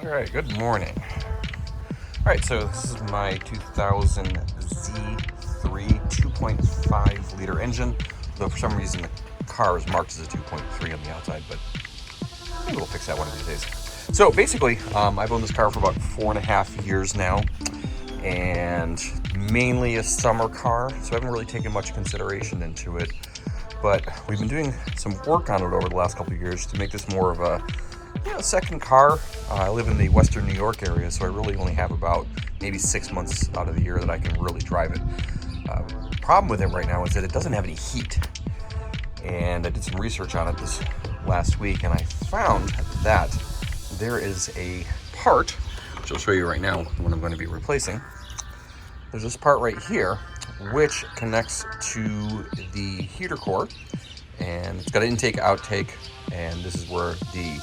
Alright, good morning. Alright, so this is my 2000 Z3 2.5 liter engine, though for some reason the car is marked as a 2.3 on the outside, but maybe we'll fix that one of these days. So basically, I've owned this car for about 4.5 years now, and mainly a summer car, so I haven't really taken much consideration into it. But we've been doing some work on it over the last couple of years to make this more of a second car. I live in the Western New York area, so I really only have about maybe 6 months out of the year that I can really drive it. The problem with it right now is that it doesn't have any heat. And I did some research on it this last week, and I found that there is a part, which I'll show you right now, what I'm going to be replacing. There's this part right here, which connects to the heater core, and it's got an intake, outtake, and this is where the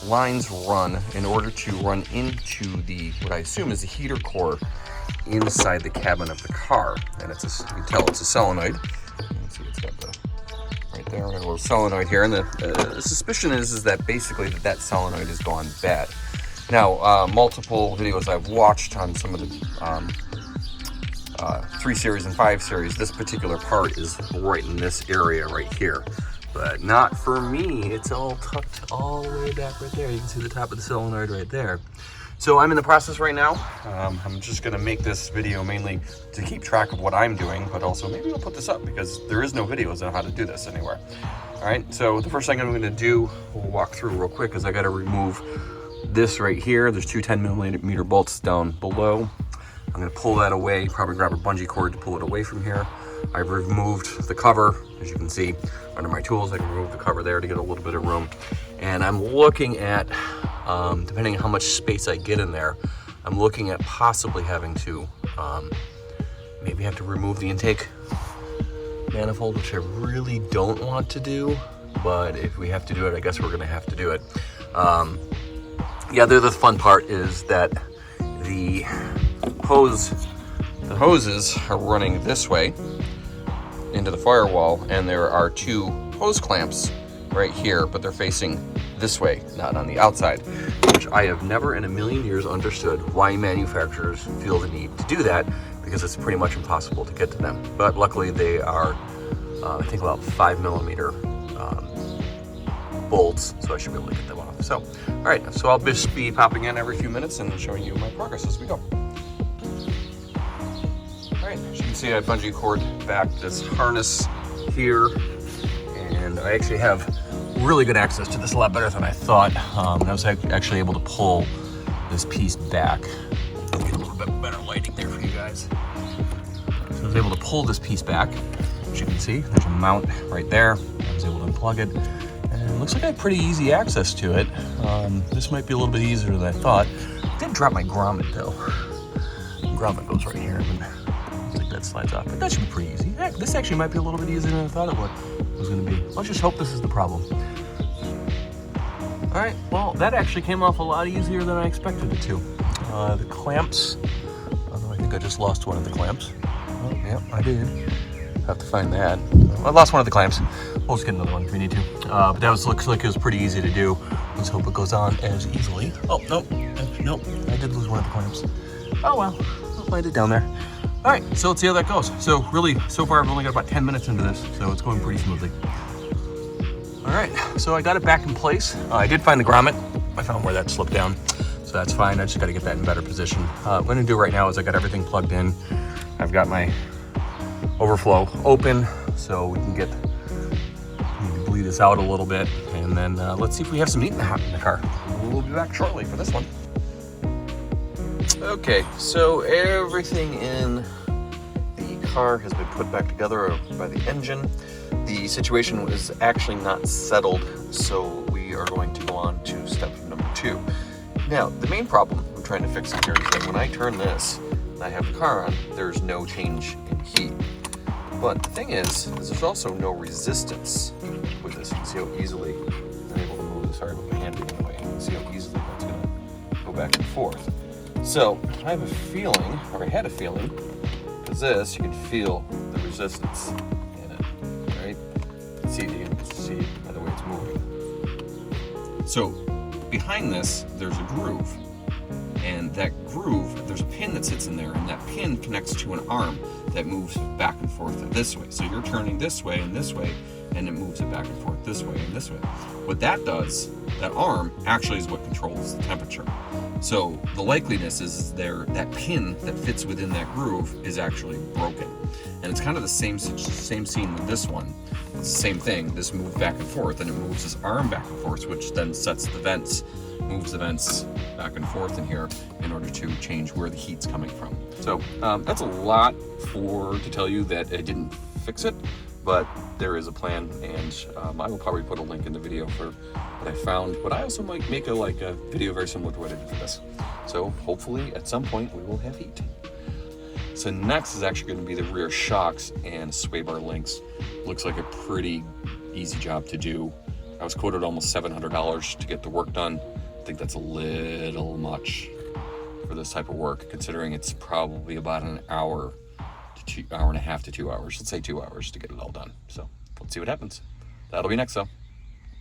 lines run in order to run into the, what I assume is the heater core inside the cabin of the car. And it's you can tell it's a solenoid. Let's see, it's got the, right there, a little solenoid here. And the suspicion is that basically that solenoid has gone bad. Now, multiple videos I've watched on some of the 3 Series and 5 Series, this particular part is right in this area right here. But not for me. It's all tucked all the way back right there. You can see the top of the solenoid right there. So I'm in the process right now. I'm just gonna make this video mainly to keep track of what I'm doing, but also maybe I'll put this up because there is no videos on how to do this anywhere. All right, so the first thing I'm gonna do, we'll walk through real quick, is I gotta remove this right here. There's two 10mm bolts down below. I'm gonna pull that away, probably grab a bungee cord to pull it away from here. I've removed the cover, as you can see, under my tools. I can remove the cover there to get a little bit of room. And I'm looking at, depending on how much space I get in there, I'm looking at possibly having to, maybe have to remove the intake manifold, which I really don't want to do. But if we have to do it, I guess we're gonna have to do it. Yeah, the fun part is that the hoses are running this way into the firewall, and there are 2 hose clamps right here, but they're facing this way, not on the outside, which I have never in a million years understood why manufacturers feel the need to do that, because it's pretty much impossible to get to them. But luckily they are, I think, about 5mm bolts, so I should be able to get them off. So, all right, so I'll just be popping in every few minutes and showing you my progress as we go. Alright, as you can see, I bungee cord back this harness here, and I actually have really good access to this, a lot better than I thought. I was actually able to pull this piece back. Get a little bit better lighting there for you guys. So I was able to pull this piece back. As you can see, there's a mount right there. I was able to unplug it, and it looks like I have pretty easy access to it. This might be a little bit easier than I thought. I did drop my grommet though. The grommet goes right here. That slides off, but that should be pretty easy. Heck, this actually might be a little bit easier than I thought it was going to be. Let's just hope this is the problem. All right, well, that actually came off a lot easier than I expected it to. The clamps, although I think I just lost one of the clamps. Oh, yeah, I did. Have to find that. I lost one of the clamps. We'll just get another one if we need to. But that looks like it was pretty easy to do. Let's hope it goes on as easily. Oh, nope, I did lose one of the clamps. Oh well, I'll find it down there. All right, so let's see how that goes. So really, so far I've only got about 10 minutes into this, so it's going pretty smoothly. All right, so I got it back in place. I did find the grommet. I found where that slipped down, so that's fine. I just got to get that in better position. What I'm gonna do right now is I got everything plugged in. I've got my overflow open, so we can bleed this out a little bit, and then let's see if we have some heat in the car. We'll be back shortly for this one. Okay, so everything in the car has been put back together by the engine. The situation was actually not settled, so we are going to go on to step number 2. Now, the main problem I'm trying to fix here is that when I turn this and I have the car on, there's no change in heat. But the thing is there's also no resistance with this. You can see how easily I'm able to move this. Sorry about my hand being in the way. You can see how easily that's going to go back and forth. So I have a feeling, or I had a feeling, because this, you can feel the resistance in it, right? You can see by the way it's moving. So behind this, there's a groove. And that groove, there's a pin that sits in there, and that pin connects to an arm that moves back and forth this way. So you're turning this way, and it moves it back and forth this way and this way. What that does, that arm actually is what controls the temperature. So the likeliness is that pin that fits within that groove is actually broken. And it's kind of the same scene with this one. It's the same thing. This moves back and forth, and it moves this arm back and forth, which then sets the vents, moves the vents back and forth in here in order to change where the heat's coming from. So that's a lot to tell you that it didn't fix it, but there is a plan, and I will probably put a link in the video for what I found, but I also might make a video very similar to what I did for this. So hopefully at some point we will have heat. So next is actually going to be the rear shocks and sway bar links. Looks like a pretty easy job to do. I was quoted almost $700 to get the work done. I think that's a little much for this type of work, considering it's probably about an hour and a half to 2 hours. Let's say 2 hours to get it all done. So let's see what happens. That'll be next though.